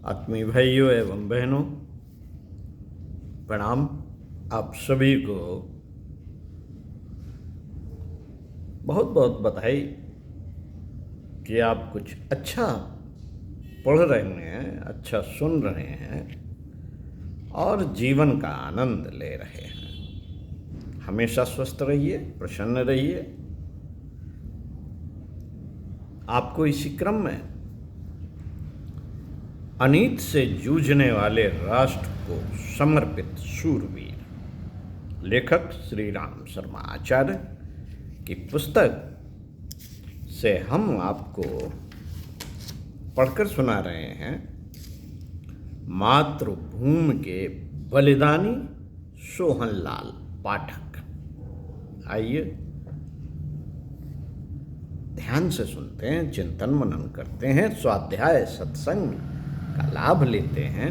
आत्मीय भाइयों एवं बहनों, प्रणाम। आप सभी को बहुत बहुत बधाई कि आप कुछ अच्छा पढ़ रहे हैं, अच्छा सुन रहे हैं और जीवन का आनंद ले रहे हैं। हमेशा स्वस्थ रहिए, प्रसन्न रहिए। आपको इसी क्रम में अनीत से जूझने वाले राष्ट्र को समर्पित शूरवीर लेखक श्री राम शर्मा आचार्य की पुस्तक से हम आपको पढ़कर सुना रहे हैं मातृभूमि के बलिदानी सोहनलाल पाठक। आइए ध्यान से सुनते हैं, चिंतन मनन करते हैं, स्वाध्याय सत्संग का लाभ लेते हैं।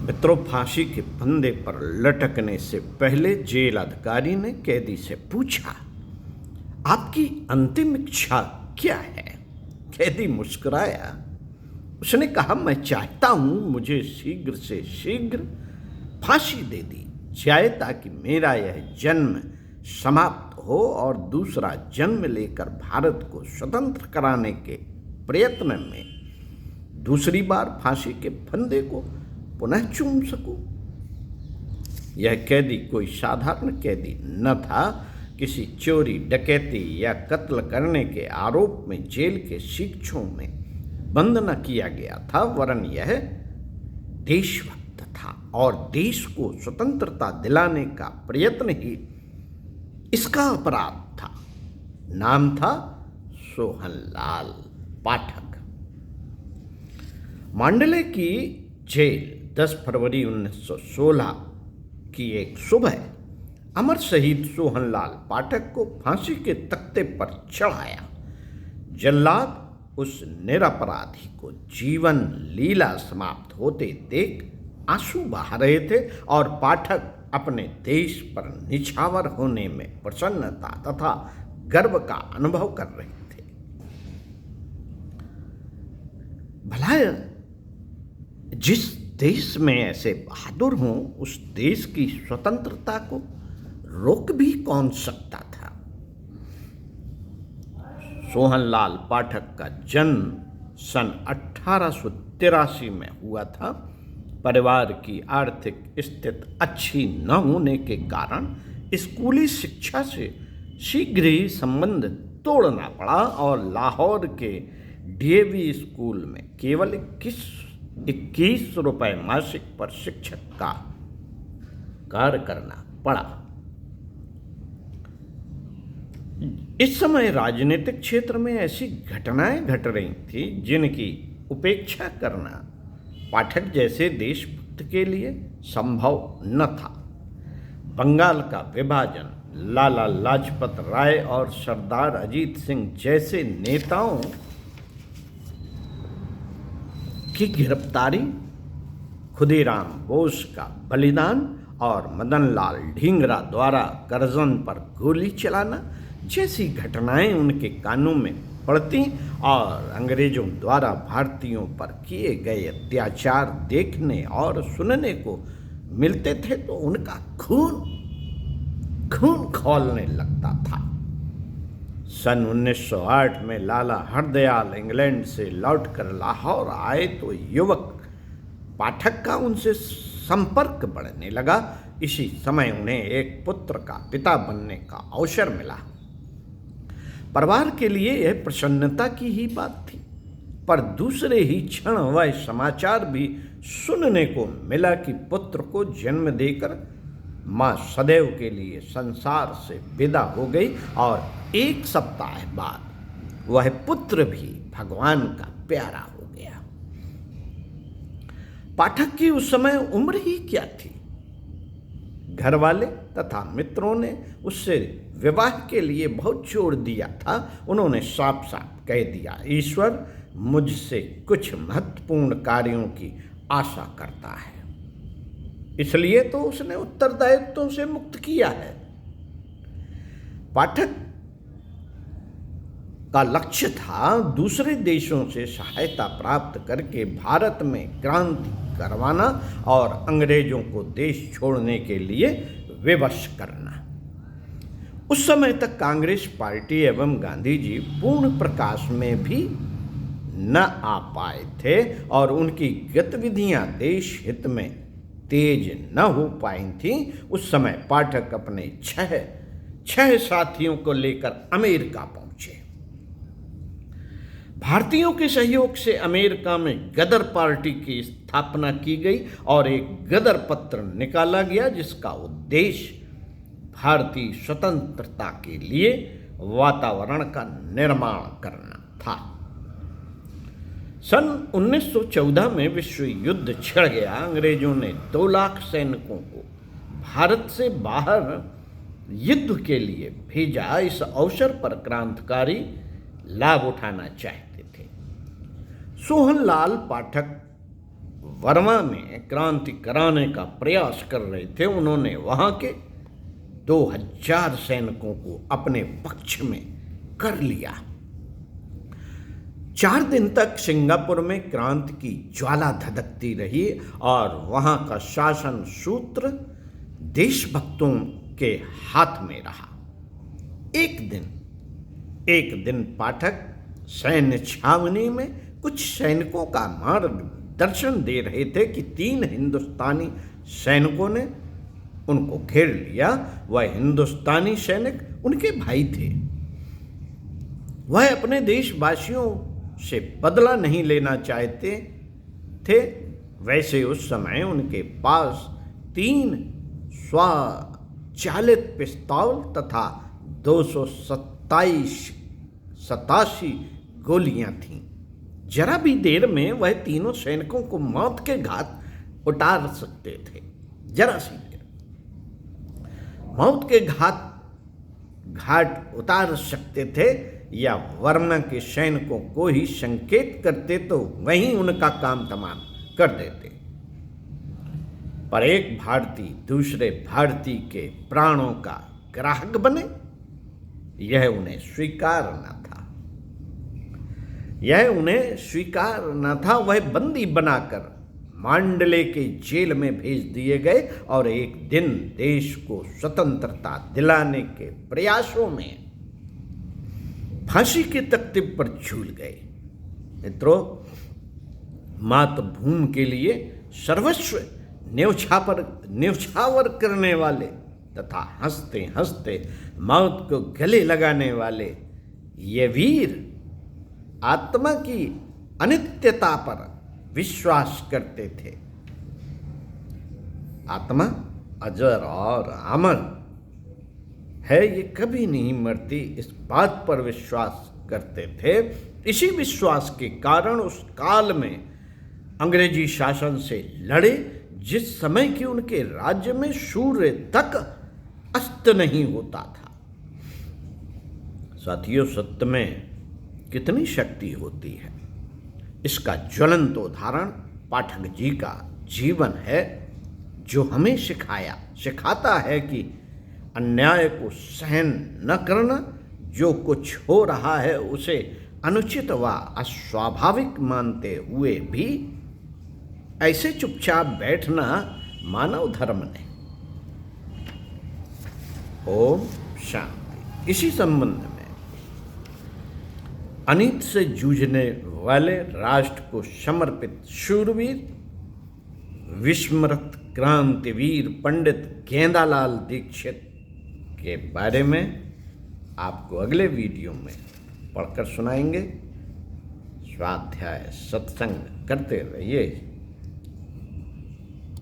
मित्रों, फांसी के फंदे पर लटकने से पहले जेल अधिकारी ने कैदी से पूछा, आपकी अंतिम इच्छा क्या है? कैदी मुस्कुराया। उसने कहा, मैं चाहता हूं मुझे शीघ्र से शीघ्र फांसी दे दी जाए ताकि मेरा यह जन्म समाप्त हो और दूसरा जन्म लेकर भारत को स्वतंत्र कराने के प्रयत्न में दूसरी बार फांसी के फंदे को पुनः चूम सकूं। यह कैदी कोई साधारण कैदी न था। किसी चोरी, डकैती या कत्ल करने के आरोप में जेल के शिक्षों में बंद न किया गया था, वरन यह देशभक्त था और देश को स्वतंत्रता दिलाने का प्रयत्न ही इसका अपराध था। नाम था सोहनलाल पाठक। मांडले की जेल 10 फरवरी 1916 की एक सुबह अमर शहीद सोहनलाल पाठक को फांसी के तख्ते पर चढ़ाया। जल्लाद उस निरपराधी को जीवन लीला समाप्त होते देख आंसू बहा रहे थे और पाठक अपने देश पर निछावर होने में प्रसन्नता तथा गर्व का अनुभव कर रहे थे। भला जिस देश में ऐसे बहादुर हों, उस देश की स्वतंत्रता को रोक भी कौन सकता था? सोहनलाल पाठक का जन्म सन 1883 में हुआ था। परिवार की आर्थिक स्थिति अच्छी न होने के कारण स्कूली शिक्षा से शीघ्र ही संबंध तोड़ना पड़ा और लाहौर के डीएवी स्कूल में केवल 21 रुपए मासिक पर शिक्षक का कार्य करना पड़ा। इस समय राजनीतिक क्षेत्र में ऐसी घटनाएं घट रही थी जिनकी उपेक्षा करना पाठक जैसे देशभक्त के लिए संभव न था। बंगाल का विभाजन, लाला लाजपत राय और सरदार अजीत सिंह जैसे नेताओं की गिरफ्तारी, खुदीराम बोस का बलिदान और मदनलाल ढींगरा द्वारा करजन पर गोली चलाना जैसी घटनाएं उनके कानों में पड़ती और अंग्रेजों द्वारा भारतीयों पर किए गए अत्याचार देखने और सुनने को मिलते थे तो उनका खून खौलने लगता था। सन 1908 में लाला हरदयाल इंग्लैंड से लौटकर लाहौर आए तो युवक पाठक का उनसे संपर्क बढ़ने लगा। इसी समय उन्हें एक पुत्र का पिता बनने का अवसर मिला। परिवार के लिए यह प्रसन्नता की ही बात थी, पर दूसरे ही क्षण वह समाचार भी सुनने को मिला कि पुत्र को जन्म देकर मां सदैव के लिए संसार से विदा हो गई और 1 सप्ताह बाद वह पुत्र भी भगवान का प्यारा हो गया। पाठक की उस समय उम्र ही क्या थी? घर वाले तथा मित्रों ने उससे विवाह के लिए बहुत जोर दिया था। उन्होंने साफ साफ कह दिया, ईश्वर मुझसे कुछ महत्वपूर्ण कार्यों की आशा करता है, इसलिए तो उसने उत्तरदायित्वों से मुक्त किया है। पाठक का लक्ष्य था दूसरे देशों से सहायता प्राप्त करके भारत में क्रांति करवाना और अंग्रेजों को देश छोड़ने के लिए विवश करना। उस समय तक कांग्रेस पार्टी एवं गांधी जी पूर्ण प्रकाश में भी न आ पाए थे और उनकी गतिविधियां देश हित में तेज न हो पाई थीं। उस समय पाठक अपने छह साथियों को लेकर अमेरिका पहुंचे। भारतीयों के सहयोग से अमेरिका में गदर पार्टी की स्थापना की गई और एक गदर पत्र निकाला गया जिसका उद्देश्य भारतीय स्वतंत्रता के लिए वातावरण का निर्माण करना था। सन 1914 में विश्व युद्ध छिड़ गया। अंग्रेजों ने 2 लाख सैनिकों को भारत से बाहर युद्ध के लिए भेजा। इस अवसर पर क्रांतिकारी लाभ उठाना चाहते थे। सोहनलाल पाठक वर्मा में क्रांति कराने का प्रयास कर रहे थे। उन्होंने वहां के 2000 सैनिकों को अपने पक्ष में कर लिया। 4 दिन तक सिंगापुर में क्रांति की ज्वाला धधकती रही और वहां का शासन सूत्र देशभक्तों के हाथ में रहा। एक दिन पाठक सैन्य छावनी में कुछ सैनिकों का मार्गदर्शन दे रहे थे कि 3 हिंदुस्तानी सैनिकों ने उनको घेर लिया। वह हिंदुस्तानी सैनिक उनके भाई थे। वह अपने देशवासियों से बदला नहीं लेना चाहते थे। वैसे उस समय उनके पास 3 स्वचालित पिस्तौल तथा 287 गोलियां थीं। जरा भी देर में वह तीनों सैनिकों को मौत के घाट उतार सकते थे। जरा सी देर मौत के घाट उतार सकते थे या वर्मा के सैनिकों को ही संकेत करते तो वहीं उनका काम तमाम कर देते। पर एक भारतीय दूसरे भारतीय के प्राणों का ग्राहक बने, यह उन्हें स्वीकार न था। वह बंदी बनाकर मांडले के जेल में भेज दिए गए और एक दिन देश को स्वतंत्रता दिलाने के प्रयासों में फांसी के तख्ते पर झूल गए। मित्रों, मातृभूमि के लिए सर्वस्व न्यौछावर करने वाले तथा हंसते हंसते मौत को गले लगाने वाले ये वीर आत्मा की अनित्यता पर विश्वास करते थे। आत्मा अजर और अमर है, ये कभी नहीं मरती, इस बात पर विश्वास करते थे। इसी विश्वास के कारण उस काल में अंग्रेजी शासन से लड़े जिस समय कि उनके राज्य में सूर्य तक अस्त नहीं होता था। साथियों, सत्य में कितनी शक्ति होती है, इसका ज्वलंत उदाहरण पाठक जी का जीवन है, जो हमें सिखाता है कि अन्याय को सहन न करना, जो कुछ हो रहा है उसे अनुचित व अस्वाभाविक मानते हुए भी ऐसे चुपचाप बैठना मानव धर्म नहीं। ओम शांति। इसी संबंध में अनित से जूझने वाले राष्ट्र को समर्पित शूरवीर विस्मृत क्रांतिवीर पंडित गेंदालाल दीक्षित के बारे में आपको अगले वीडियो में पढ़कर सुनाएंगे। स्वाध्याय सत्संग करते रहिए।